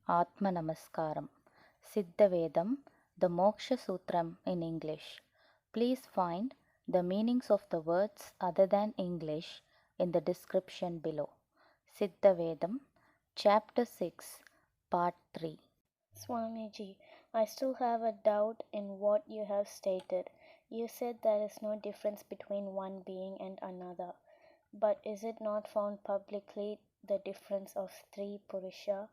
Atma Namaskaram. Siddha Vedam, the Moksha Sutram in English. Please find the meanings of the words other than English in the description below. Siddha Vedam, Chapter 6, Part 3. Swamiji, I still have a doubt in what you have stated. You said there is no difference between one being and another. But is it not found publicly the difference of Stri-Purusha?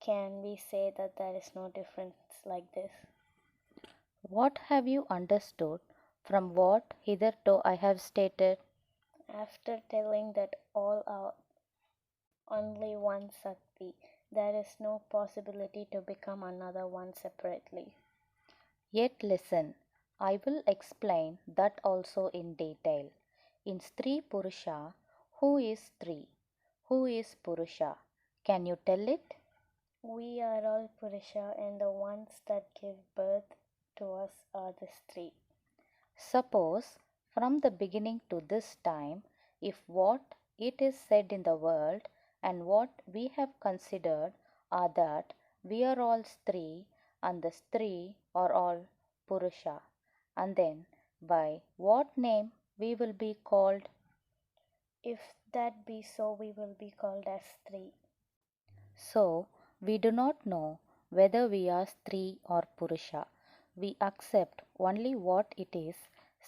Can we say that there is no difference like this? What have you understood from what hitherto I have stated? After telling that all are only one Sakti, there is no possibility to become another one separately. Yet listen, I will explain that also in detail. In Stri-Purusha, who is Stri? Who is Purusha? Can you tell it? We are all Purusha, and the ones that give birth to us are the Stri. Suppose from the beginning to this time, if what it is said in the world and what we have considered are that we are all Stri and the Stri are all Purusha, and then by what name we will be called? If that be so, we will be called as Stri. So, we do not know whether we are Stri or Purusha. We accept only what it is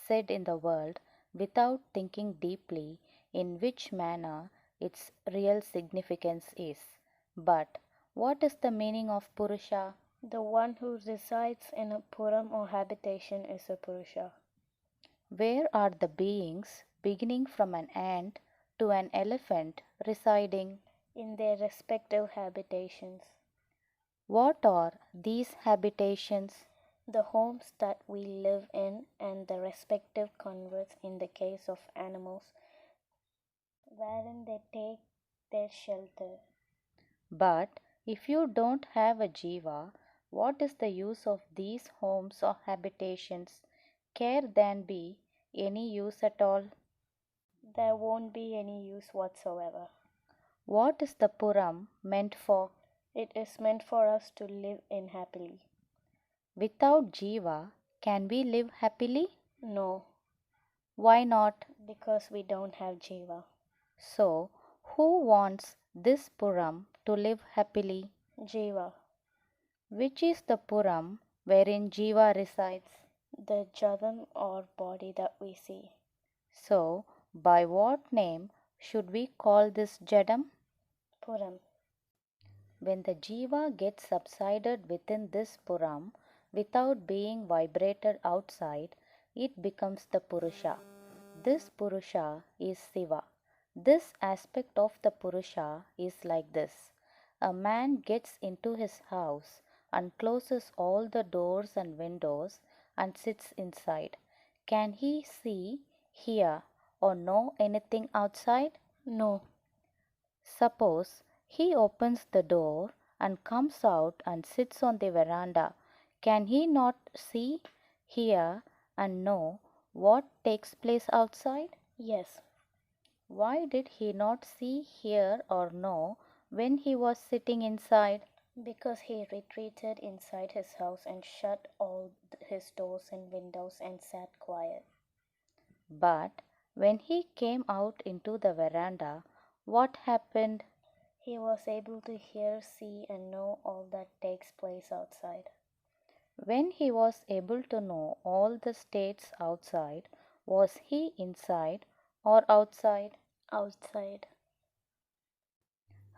said in the world without thinking deeply in which manner its real significance is. But what is the meaning of Purusha? The one who resides in a Puram or habitation is a Purusha. Where are the beings beginning from an ant to an elephant residing? In their respective habitations. What are these habitations? The homes that we live in and the respective converts in the case of animals, wherein they take their shelter. But if you don't have a Jeeva, what is the use of these homes or habitations? Can there be any use at all? There won't be any use whatsoever. What is the Puram meant for? It is meant for us to live in happily. Without Jeeva, can we live happily? No. Why not? Because we don't have Jeeva. So, who wants this Puram to live happily? Jeeva. Which is the Puram wherein Jeeva resides? The Jadam or body that we see. So, by what name should we call this Jadam? Puram. When the Jeeva gets subsided within this Puram without being vibrated outside, it becomes the Purusha. This Purusha is Siva. This aspect of the Purusha is like this. A man gets into his house and closes all the doors and windows and sits inside. Can he see, hear, or know anything outside? No. Suppose he opens the door and comes out and sits on the veranda. Can he not see, hear, and know what takes place outside? Yes. Why did he not see, hear, or know when he was sitting inside? Because he retreated inside his house and shut all his doors and windows and sat quiet. But when he came out into the veranda, what happened? He was able to hear, see, and know all that takes place outside. When he was able to know all the states outside, was he inside or outside? Outside.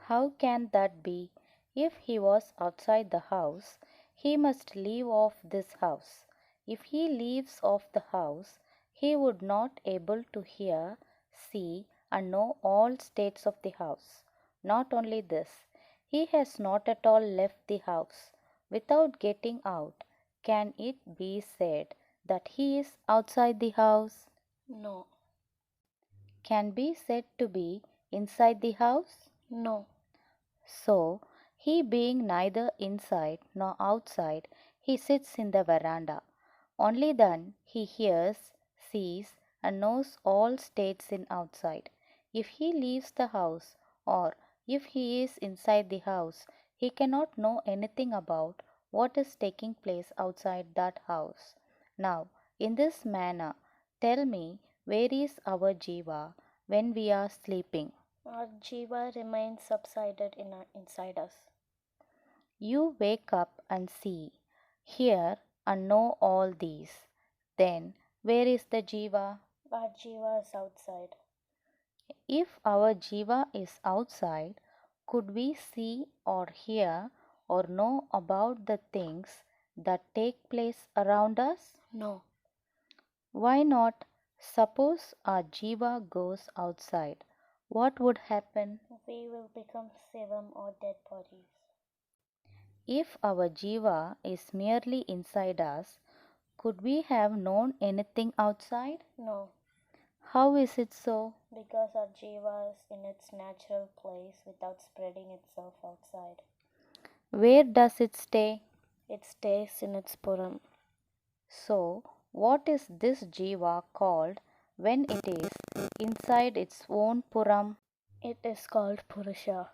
How can that be? If he was outside the house, he must leave off this house. If he leaves off the house, he would not able to hear, see, and know all states of the house. Not only this, he has not at all left the house. Without getting out, can it be said that he is outside the house? No. Can be said to be inside the house? No. So, he being neither inside nor outside, he sits in the veranda. Only then he hears, sees, and knows all states in outside. If he leaves the house, or if he is inside the house, He cannot know anything about what is taking place outside that house. Now, in this manner, tell me, where is our Jiva when we are sleeping? Our Jeeva remains subsided inside us. You wake up and see, hear, and know all these. Then, where is the Jiva? Our Jeeva is outside. If our Jiva is outside, could we see or hear or know about the things that take place around us? No. Why not? Suppose our Jiva goes outside. What would happen? We will become Savam or dead bodies. If our Jiva is merely inside us, could we have known anything outside? No, How is it so? because our Jeeva is in its natural place without spreading itself outside. Where does it stay? It stays in its Puram. So, what is this Jiva called when it is inside its own Puram? It is called Purusha.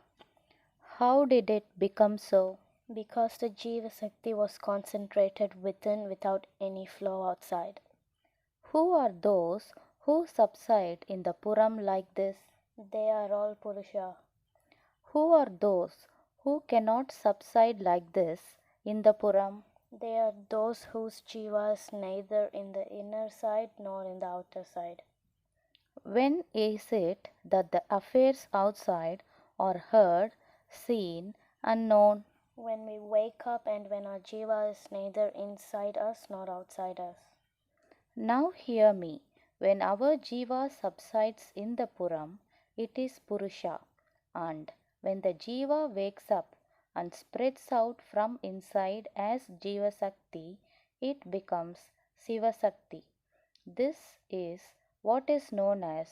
How did it become so? Because the Jeevasakthi was concentrated within without any flow outside. Who are those who subside in the Puram like this? They are all Purusha. Who are those who cannot subside like this in the Puram? They are those whose Jiva is neither in the inner side nor in the outer side. When is it that the affairs outside are heard, seen, and known? When we wake up and when our Jiva is neither inside us nor outside us. Now hear me. When our Jiva subsides in the Puram, it is Purusha. And when the Jiva wakes up and spreads out from inside as Jeevasakthi, it becomes Sivasakthi. This is what is known as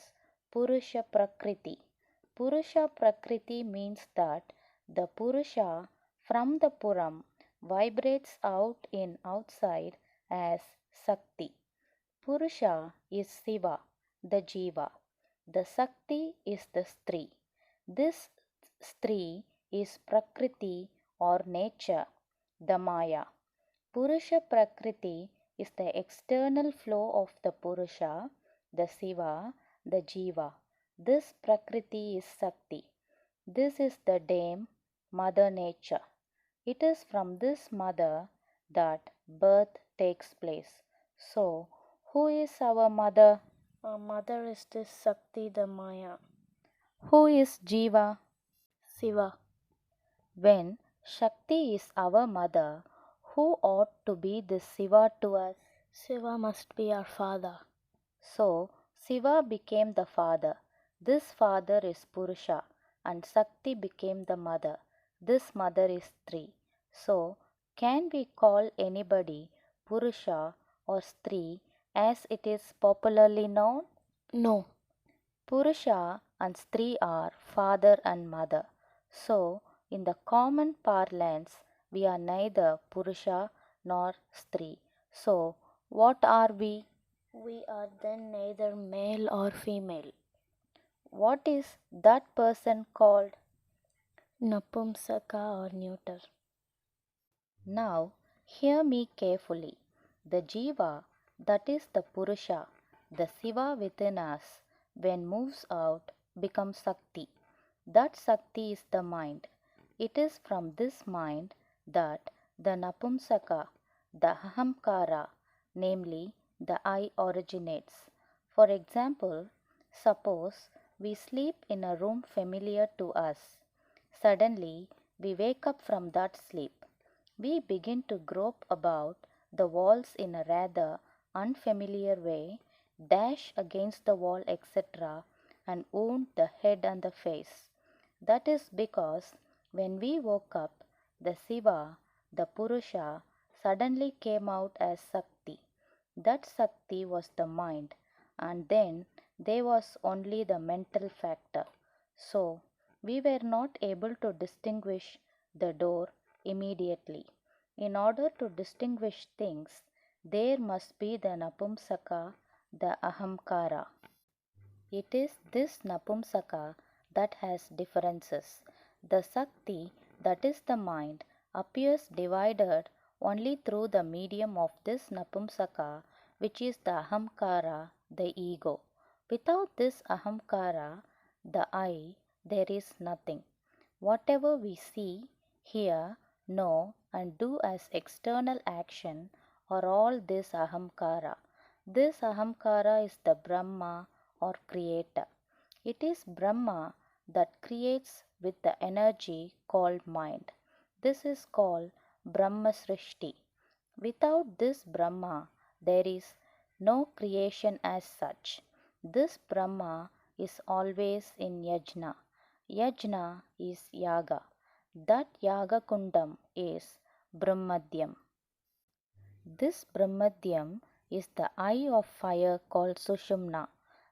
Purushaprakriti. Purushaprakriti means that the Purusha from the Puram vibrates out in outside as Sakti. Purusha is Siva, the Jiva. The Sakti is the Stri. This Stri is Prakriti or nature, the Maya. Purusha Prakriti is the external flow of the Purusha, the Siva, the Jiva. This Prakriti is Sakti. This is the Dame, Mother Nature. It is from this mother that birth takes place. So, who is our mother? Our mother is this Sakti, the Maya. Who is Jiva? Siva. When Shakti is our mother, who ought to be this Siva to us? Siva must be our father. So, Siva became the father. This father is Purusha, and Sakti became the mother. This mother is Stri. So, can we call anybody Purusha or Stri as it is popularly known? No. Purusha and Stri are father and mother. So, in the common parlance, we are neither Purusha nor Stri. So, what are we? We are then neither male or female. What is that person called? Napumsaka or Neuter. Now, hear me carefully. The Jiva, that is the Purusha, the Siva within us, when moves out, becomes Sakti. That Sakti is the mind. It is from this mind that the Napumsaka, the Ahamkara, namely the I, originates. For example, suppose we sleep in a room familiar to us. Suddenly, we wake up from that sleep. We begin to grope about the walls in a rather unfamiliar way, dash against the wall, etc., and wound the head and the face. That is because when we woke up, the Siva, the Purusha, suddenly came out as Sakti. That Sakti was the mind, and then there was only the mental factor. So, we were not able to distinguish the door immediately. In order to distinguish things, there must be the Napumsaka, the Ahamkara. It is this Napumsaka that has differences. The Sakti that is the mind, appears divided only through the medium of this Napumsaka, which is the Ahamkara, the ego. Without this Ahamkara, the I, there is nothing. Whatever we see, hear, know, and do as external action are all this Ahamkara. This Ahamkara is the Brahma or creator. It is Brahma that creates with the energy called mind. This is called Brahma Srishti. Without this Brahma, there is no creation as such. This Brahma is always in Yajna. Yajna is Yaga. That Yagakundam is Bhrumadhyam. This Bhrumadhyam is the eye of fire called Sushumna.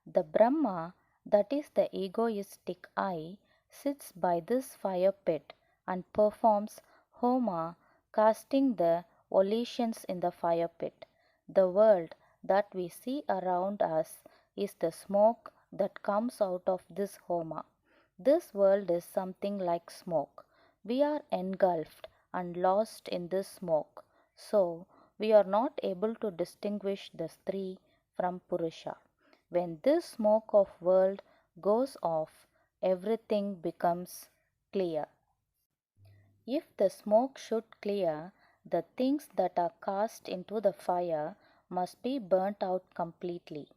The Brahma, that is the egoistic I, sits by this fire pit and performs Homa, casting the oblations in the fire pit. The world that we see around us is the smoke that comes out of this Homa. This world is something like smoke. We are engulfed and lost in this smoke. So, we are not able to distinguish the Stri from Purusha. When this smoke of world goes off, everything becomes clear. If the smoke should clear, the things that are cast into the fire must be burnt out completely.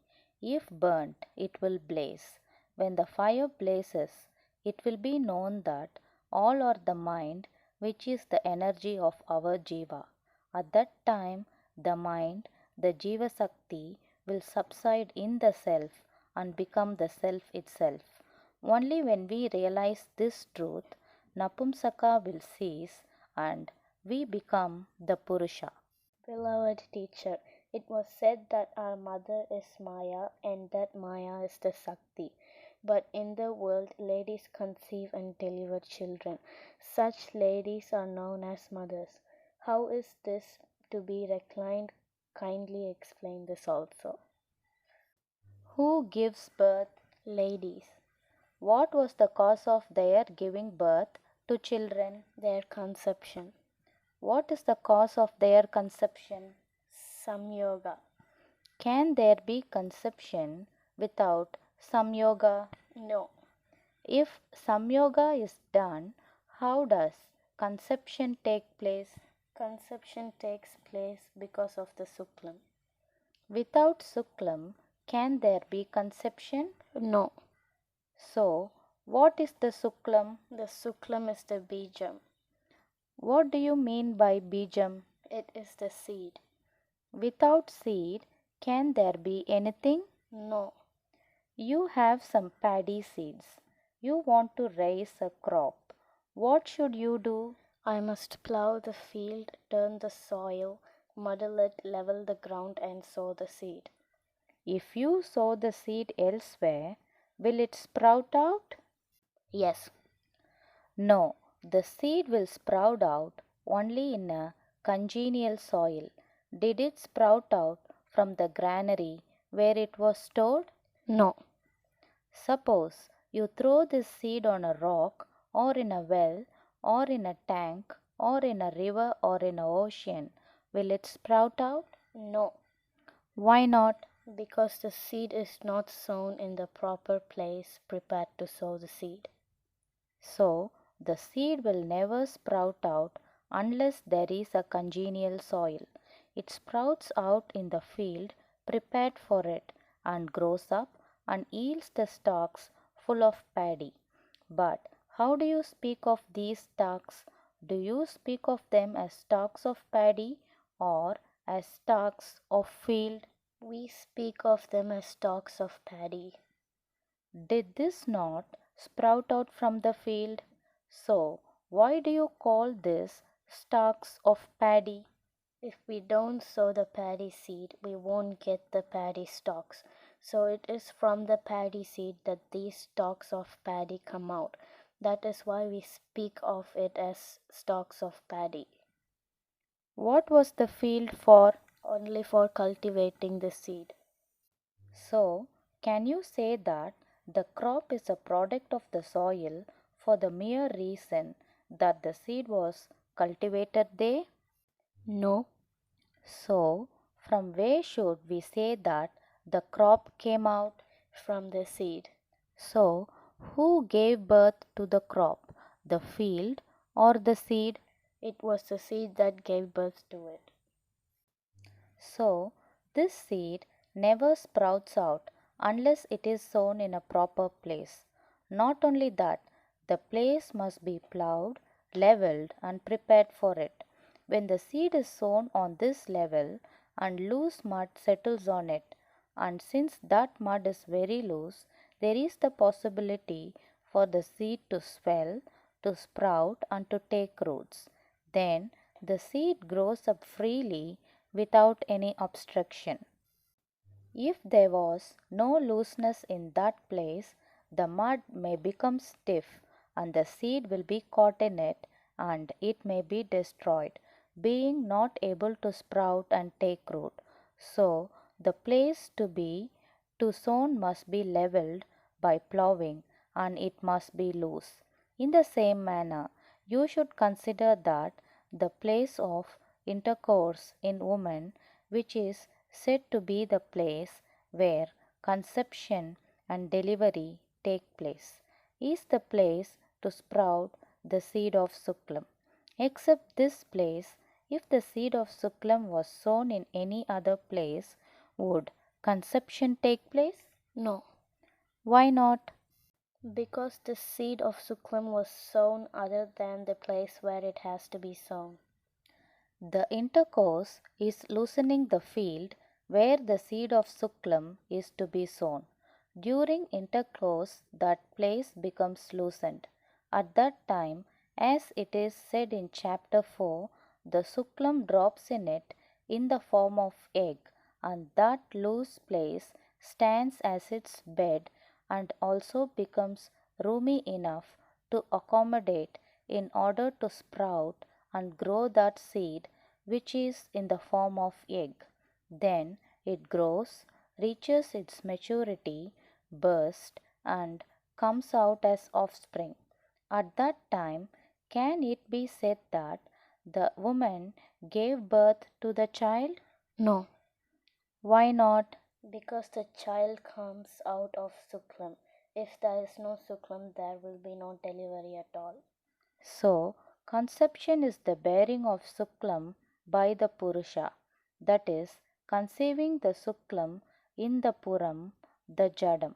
If burnt, it will blaze. When the fire blazes, it will be known that all are the mind, which is the energy of our Jeeva. At that time, the mind, the Jeevasakthi, will subside in the self and become the self itself. Only when we realize this truth, Napumsaka will cease and we become the Purusha. Beloved teacher, it was said that our mother is Maya and that Maya is the Sakti. But in the world, ladies conceive and deliver children. Such ladies are known as mothers. How is this to be reclined? Kindly explain this also. Who gives birth? Ladies, What was the cause of their giving birth to children? their conception. What is the cause of their conception? Samyoga. Can there be conception without Samyoga? No. If Samyoga is done, how does conception take place? Conception takes place because of the Suklam. Without Suklam, can there be conception? No. So, what is the Suklam? The Suklam is the Bijam. What do you mean by Bijam? It is the seed. Without seed, can there be anything? No. You have some paddy seeds. You want to raise a crop. What should you do? I must plow the field, turn the soil, muddle it, level the ground, and sow the seed. If you sow the seed elsewhere, will it sprout out? Yes. No, the seed will sprout out only in a congenial soil. Did it sprout out from the granary where it was stored? No. Suppose you throw this seed on a rock, or in a well, or in a tank, or in a river, or in an ocean. Will it sprout out? No. Why not? Because the seed is not sown in the proper place prepared to sow the seed. So, the seed will never sprout out unless there is a congenial soil. It sprouts out in the field prepared for it and grows up and yields the stalks full of paddy. But how do you speak of these stalks? Do you speak of them as stalks of paddy or as stalks of field? We speak of them as stalks of paddy. Did this not sprout out from the field? So, why do you call this stalks of paddy? If we don't sow the paddy seed, we won't get the paddy stalks. So it is from the paddy seed that these stalks of paddy come out. That is why we speak of it as stalks of paddy. What was the field for? Only for cultivating the seed. So, can you say that the crop is a product of the soil for the mere reason that the seed was cultivated there? No. So, from where should we say that the crop came out? From the seed. So, who gave birth to the crop, the field or the seed? It was the seed that gave birth to it. So, this seed never sprouts out unless it is sown in a proper place. Not only that, the place must be plowed, leveled, and prepared for it. When the seed is sown on this level and loose mud settles on it, and since that mud is very loose, there is the possibility for the seed to swell, to sprout, and to take roots. Then the seed grows up freely without any obstruction. If there was no looseness in that place, the mud may become stiff and the seed will be caught in it and it may be destroyed, being not able to sprout and take root. So, the place to sown must be leveled by plowing and it must be loose. In the same manner, you should consider that the place of intercourse in woman, which is said to be the place where conception and delivery take place, is the place to sprout the seed of Suklam. Except this place, if the seed of Suklam was sown in any other place, would conception take place? No. Why not? Because the seed of Suklam was sown other than the place where it has to be sown. The intercourse is loosening the field where the seed of Suklam is to be sown. During intercourse, that place becomes loosened. At that time, as it is said in chapter 4, the Suklam drops in it in the form of egg, and that loose place stands as its bed and also becomes roomy enough to accommodate in order to sprout and grow that seed which is in the form of egg. Then it grows, reaches its maturity, bursts, and comes out as offspring. At that time, can it be said that the woman gave birth to the child? No. Why not? Because the child comes out of Suklam. If there is no Suklam, there will be no delivery at all. So, conception is the bearing of Suklam by the Purusha, that is, conceiving the Suklam in the Puram, the Jadam,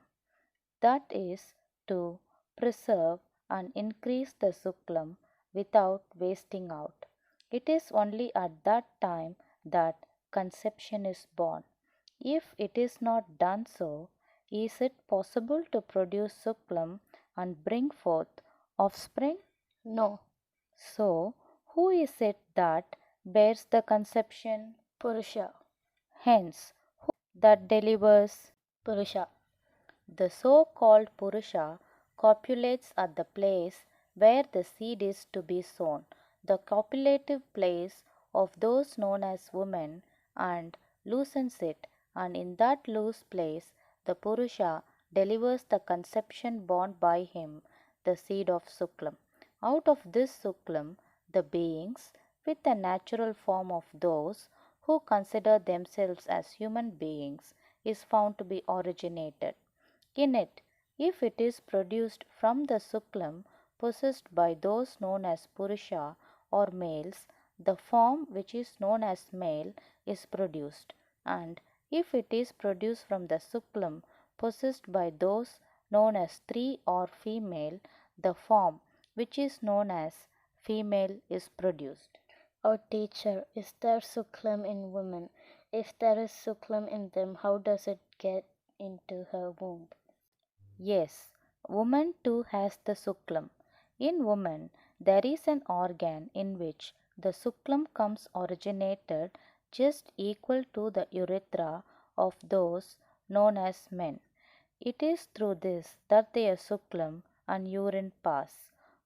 that is, to preserve and increase the Suklam without wasting out. It is only at that time that conception is born. If it is not done so, is it possible to produce Suklam and bring forth offspring? No. So, who is it that bears the conception? Purusha. Hence, who that delivers? Purusha. The so called Purusha copulates at the place where the seed is to be sown, the copulative place of those known as women, and loosens it, and in that loose place the Purusha delivers the conception born by him, the seed of Suklam. Out of this Suklam, the beings, with the natural form of those who consider themselves as human beings, is found to be originated. In it, if it is produced from the Suklam possessed by those known as Purusha or males, the form which is known as male is produced, and if it is produced from the Suklam possessed by those known as Stri or female, the form which is known as female is produced. Oh teacher, is there Suklam in women? If there is Suklam in them, how does it get into her womb? Yes, woman too has the Suklam. In woman, there is an organ in which the Suklam comes originated just equal to the urethra of those known as men. It is through this that their Suklam and urine pass.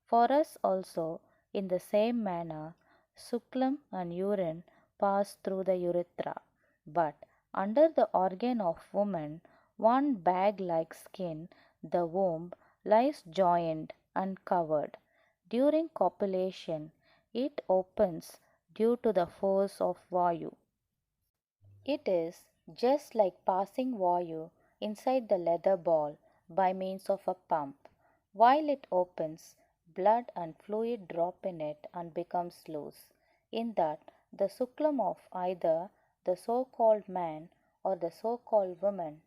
For us also, in the same manner, Suklam and urine pass through the urethra. But under the organ of woman, one bag like skin, the womb, lies joined and covered. During copulation, it opens due to the force of Vayu. It is just like passing Vayu inside the leather ball by means of a pump. While it opens, blood and fluid drop in it and becomes loose. In that, the Suklam of either the so-called man or the so-called woman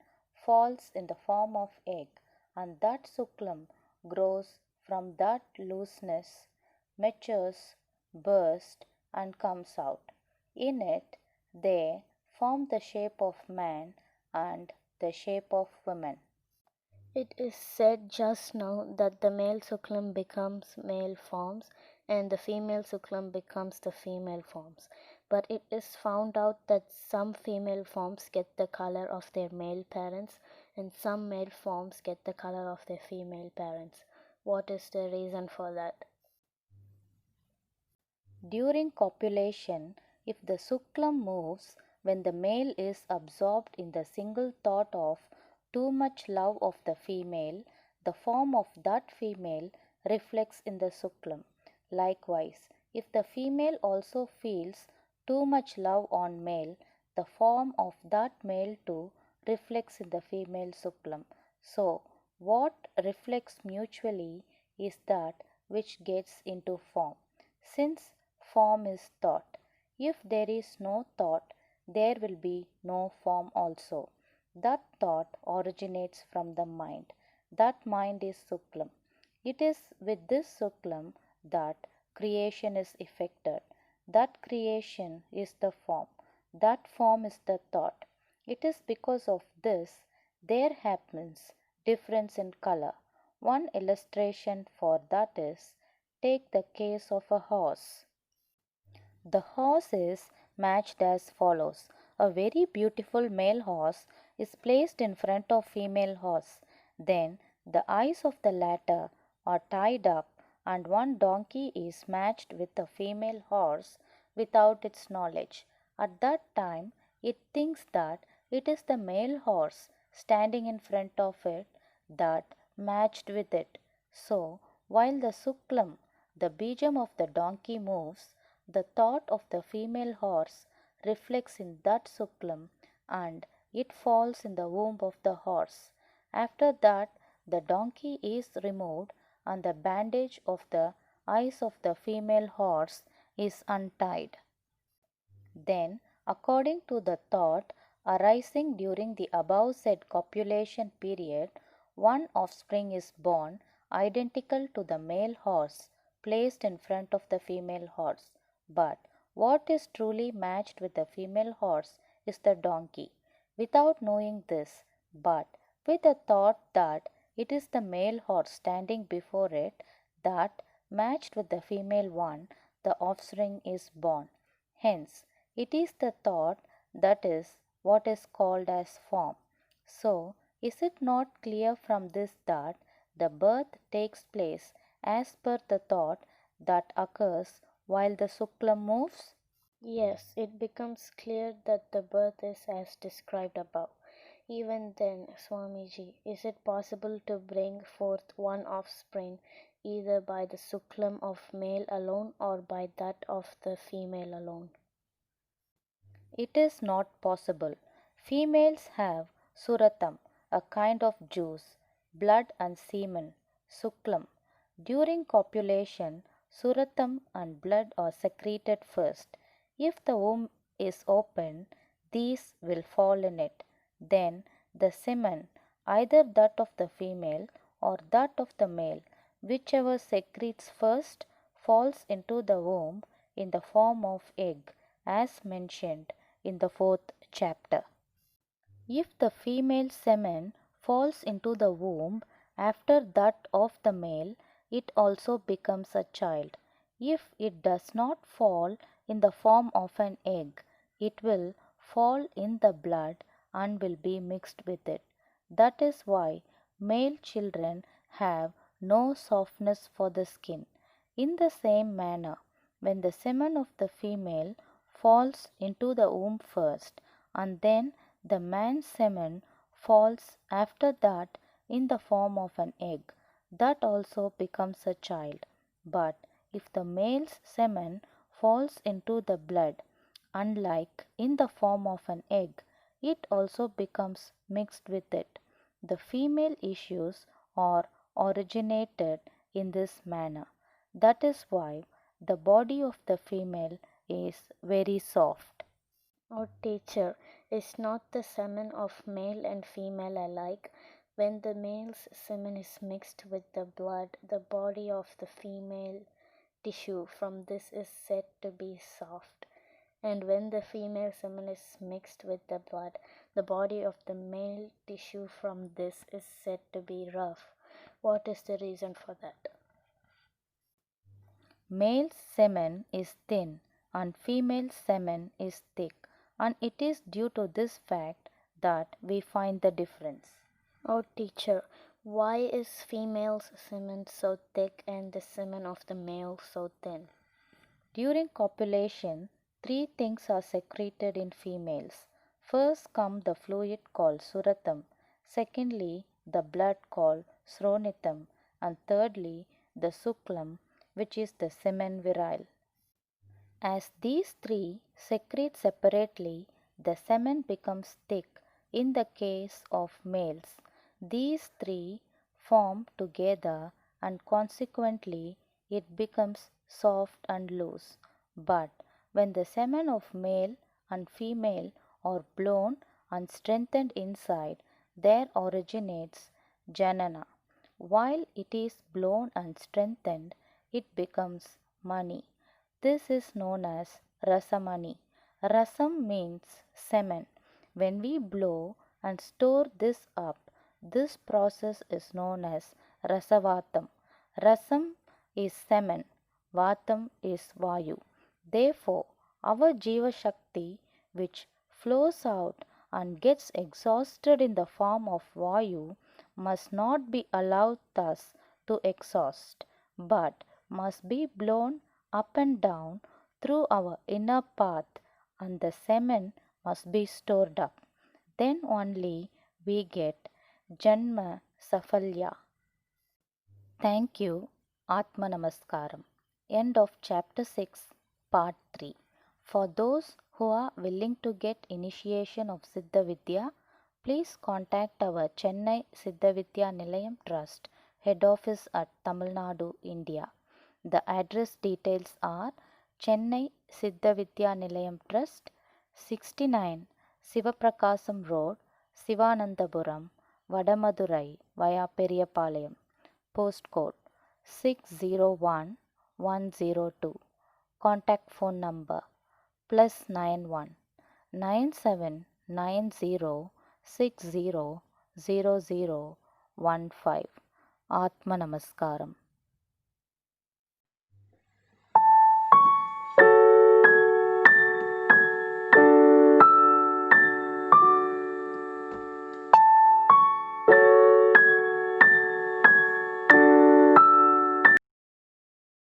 falls in the form of egg, and that Suklam grows from that looseness, matures, bursts, and comes out. In it, they form the shape of man and the shape of woman. It is said just now that the male Suklam becomes male forms and the female Suklam becomes the female forms. But it is found out that some female forms get the color of their male parents and some male forms get the color of their female parents. What is the reason for that? During copulation, if the Suklam moves when the male is absorbed in the single thought of too much love of the female, the form of that female reflects in the Suklam. Likewise, if the female also feels too much love on male, the form of that male too reflects in the female Suklam. So, what reflects mutually is that which gets into form. Since form is thought, if there is no thought, there will be no form also. That thought originates from the mind. That mind is Suklam. It is with this Suklam that creation is effected. That creation is the form. That form is the thought. It is because of this there happens difference in color. One illustration for that is, take the case of a horse. The horse is matched as follows. A very beautiful male horse is placed in front of female horse. Then the eyes of the latter are tied up and one donkey is matched with a female horse without its knowledge. At that time it thinks that it is the male horse standing in front of it that matched with it. So while the Suklam, the bijam of the donkey moves, the thought of the female horse reflects in that Suklam and it falls in the womb of the horse. After that, the donkey is removed and the bandage of the eyes of the female horse is untied. Then, according to the thought arising during the above said copulation period, one offspring is born identical to the male horse placed in front of the female horse. But what is truly matched with the female horse is the donkey. Without knowing this, but with the thought that it is the male horse standing before it that matched with the female one, the offspring is born. Hence, it is the thought that is what is called as form. So, is it not clear from this that the birth takes place as per the thought that occurs while the Suklam moves? Yes, it becomes clear that the birth is as described above. Even then, Swamiji, is it possible to bring forth one offspring either by the Suklam of male alone or by that of the female alone? It is not possible. Females have suratam, a kind of juice, blood and semen, suklam. During copulation, suratam and blood are secreted first. If the womb is open, these will fall in it. Then the semen, either that of the female or that of the male, whichever secretes first, falls into the womb in the form of egg, as mentioned in the fourth chapter. If the female semen falls into the womb after that of the male, it also becomes a child. If it does not fall in the form of an egg, it will fall in the blood and will be mixed with it. That is why male children have no softness for the skin. In the same manner, when the semen of the female falls into the womb first, and then the man's semen falls after that in the form of an egg, that also becomes a child. But if the male's semen falls into the blood, unlike in the form of an egg, it also becomes mixed with it. The female issues are originated in this manner. That is why the body of the female is very soft. Oh, teacher, is not the semen of male and female alike? When the male's semen is mixed with the blood, the body of the female tissue from this is said to be soft. And when the female semen is mixed with the blood, the body of the male tissue from this is said to be rough. What is the reason for that? Male semen is thin and female semen is thick, and it is due to this fact that we find the difference. Oh, teacher, why is female's semen so thick and the semen of the male so thin? During copulation, three things are secreted in females. First come the fluid called suratam, secondly the blood called sronitam, and thirdly the suklam, which is the semen virile. As these three secrete separately, the semen becomes thick in the case of males. These three form together and consequently it becomes soft and loose. But when the semen of male and female are blown and strengthened inside, there originates Janana. While it is blown and strengthened, it becomes money. This is known as rasamani. Rasam means semen. When we blow and store this up, this process is known as rasavatam. Rasam is semen, vatam is Vayu. Therefore, our Jeevasakthi, which flows out and gets exhausted in the form of Vayu, must not be allowed thus to exhaust, but must be blown up and down through our inner path, and the semen must be stored up. Then only we get Janma Safalya. Thank you. Atma Namaskaram. End of Chapter 6, Part 3. For those who are willing to get initiation of Siddha Vidya, please contact our Chennai Siddha Vidya Nilayam Trust, Head Office at Tamil Nadu, India. The address details are Chennai Siddha Vidya Nilayam Trust, 69 Sivaprakasam Road, Sivanandapuram, Vadamadurai via Periyapalayam. Postcode 601102. Contact phone number +91 9790600015. Atma Namaskaram.